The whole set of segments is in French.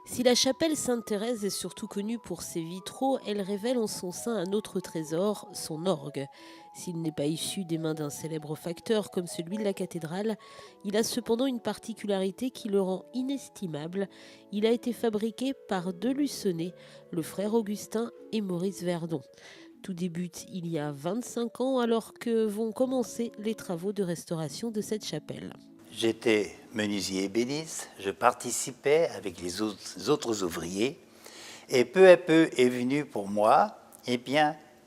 Si la chapelle Sainte-Thérèse est surtout connue pour ses vitraux, elle révèle en son sein un autre trésor, son orgue. S'il n'est pas issu des mains d'un célèbre facteur comme celui de la cathédrale, il a cependant une particularité qui le rend inestimable. Il a été fabriqué par deux Lucenais, le frère Augustin et Maurice Verdon. Tout débute il y a 25 ans alors que vont commencer les travaux de restauration de cette chapelle. J'étais menuisier ébéniste, je participais avec les autres ouvriers et peu à peu est venu pour moi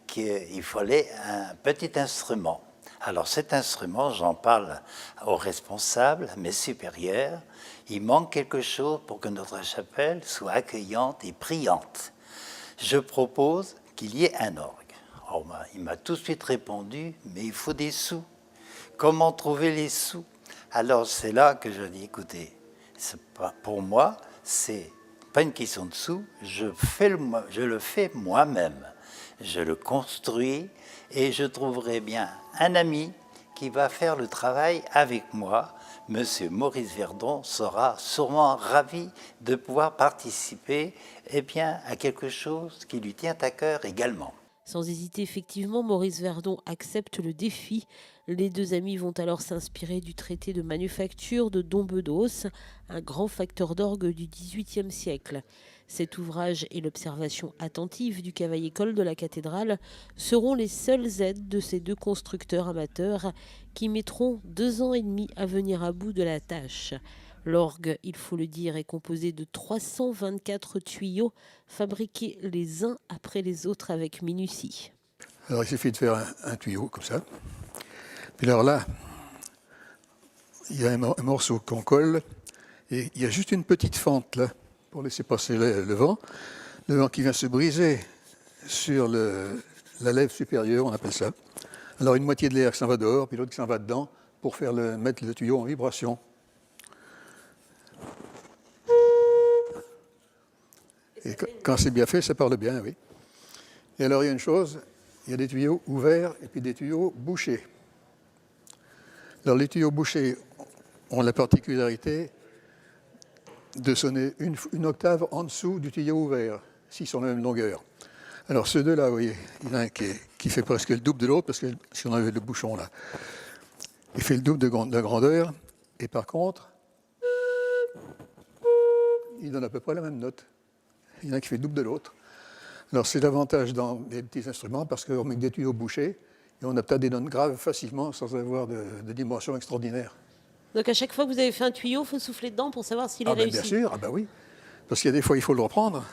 qu'il fallait un petit instrument. Alors cet instrument, j'en parle aux responsables, à mes supérieurs, il manque quelque chose pour que notre chapelle soit accueillante et priante. Je propose qu'il y ait un orgue. Alors, il m'a tout de suite répondu, mais il faut des sous. Comment trouver les sous? Alors c'est là que je dis, écoutez, pour moi, c'est pas une question de sous, je le fais moi-même. Je le construis et je trouverai bien un ami qui va faire le travail avec moi. Monsieur Maurice Verdon sera sûrement ravi de pouvoir participer à quelque chose qui lui tient à cœur également. Sans hésiter, effectivement, Maurice Verdon accepte le défi. Les deux amis vont alors s'inspirer du traité de manufacture de Dom Bedos, un grand facteur d'orgue du XVIIIe siècle. Cet ouvrage et l'observation attentive du cavaillé-col de la cathédrale seront les seules aides de ces deux constructeurs amateurs qui mettront 2 ans et demi à venir à bout de la tâche. L'orgue, il faut le dire, est composé de 324 tuyaux fabriqués les uns après les autres avec minutie. Alors il suffit de faire un tuyau comme ça. Puis alors là, il y a un morceau qu'on colle et il y a juste une petite fente là pour laisser passer le vent. Le vent qui vient se briser sur la lèvre supérieure, on appelle ça. Alors une moitié de l'air qui s'en va dehors, puis l'autre qui s'en va dedans pour mettre le tuyau en vibration. Et quand c'est bien fait, ça parle bien, oui. Et alors il y a une chose, il y a des tuyaux ouverts et puis des tuyaux bouchés. Alors les tuyaux bouchés ont la particularité de sonner une octave en dessous du tuyau ouvert, s'ils sont de la même longueur. Alors ceux deux-là, vous voyez, il y en a un qui fait presque le double de l'autre, parce que si on avait le bouchon là, il fait le double de la grandeur, et par contre, il donne à peu près la même note. Il y en a un qui fait le double de l'autre. Alors c'est l'avantage dans les petits instruments, parce qu'on met des tuyaux bouchés, et on obtient des notes graves facilement, sans avoir de dimensions extraordinaires. Donc à chaque fois que vous avez fait un tuyau, il faut souffler dedans pour savoir s'il est réussi. Bien sûr, oui. Parce qu'il y a des fois, il faut le reprendre.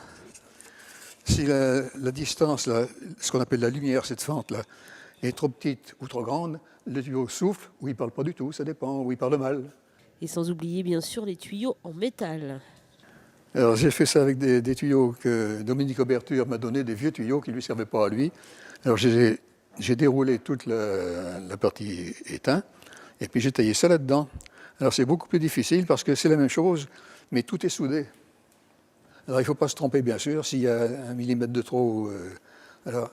Si la distance, là, ce qu'on appelle la lumière, cette fente-là, est trop petite ou trop grande, le tuyau souffle ou il ne parle pas du tout, ça dépend, ou il parle mal. Et sans oublier bien sûr les tuyaux en métal. Alors j'ai fait ça avec des tuyaux que Dominique Auberture m'a donné, des vieux tuyaux qui ne lui servaient pas à lui. Alors j'ai déroulé toute la partie éteinte et puis j'ai taillé ça là-dedans. Alors c'est beaucoup plus difficile parce que c'est la même chose, mais tout est soudé. Alors il ne faut pas se tromper, bien sûr, s'il y a 1 millimètre de trop. Alors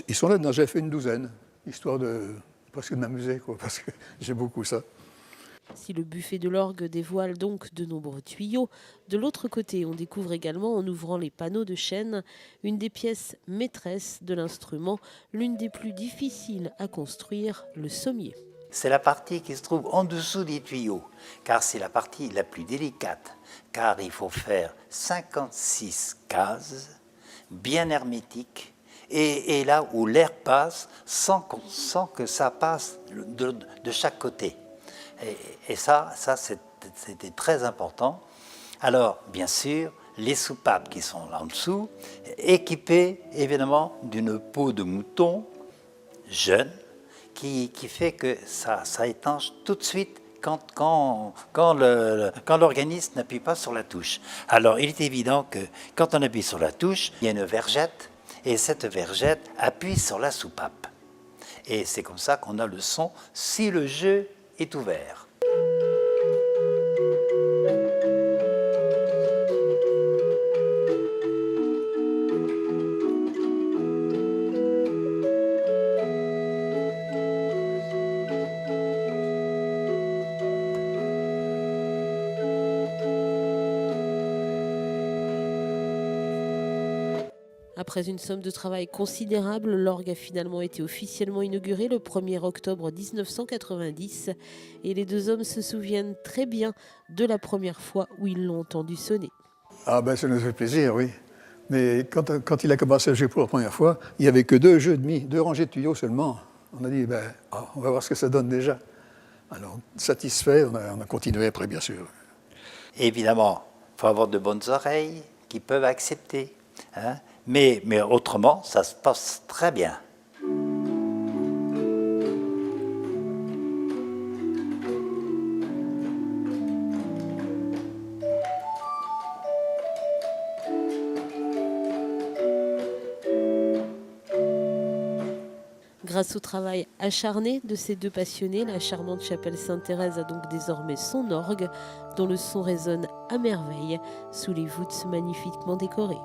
ils sont là-dedans, j'ai fait une douzaine, histoire de presque de m'amuser, parce que j'aime beaucoup ça. Si le buffet de l'orgue dévoile donc de nombreux tuyaux, de l'autre côté, on découvre également, en ouvrant les panneaux de chaîne, une des pièces maîtresses de l'instrument, l'une des plus difficiles à construire, le sommier. C'est la partie qui se trouve en dessous des tuyaux, car c'est la partie la plus délicate, car il faut faire 56 cases, bien hermétiques, et là où l'air passe sans que ça passe de chaque côté. Et ça c'était très important. Alors, bien sûr, les soupapes qui sont là en dessous, équipées évidemment d'une peau de mouton jeune, qui fait que ça étanche tout de suite quand l'organisme n'appuie pas sur la touche. Alors, il est évident que quand on appuie sur la touche, il y a une vergette, et cette vergette appuie sur la soupape. Et c'est comme ça qu'on a le son si le jeu est ouvert. Après une somme de travail considérable, l'orgue a finalement été officiellement inauguré le 1er octobre 1990 et les deux hommes se souviennent très bien de la première fois où ils l'ont entendu sonner. Ah ben ça nous fait plaisir, oui. Mais quand il a commencé à jouer pour la première fois, il n'y avait que 2 jeux demi, 2 rangées de tuyaux seulement. On a dit, on va voir ce que ça donne déjà. Alors, satisfait, on a continué après, bien sûr. Évidemment, il faut avoir de bonnes oreilles qui peuvent accepter. Hein. Mais autrement, ça se passe très bien. Grâce au travail acharné de ces deux passionnés, la charmante chapelle Sainte-Thérèse a donc désormais son orgue, dont le son résonne à merveille sous les voûtes magnifiquement décorées.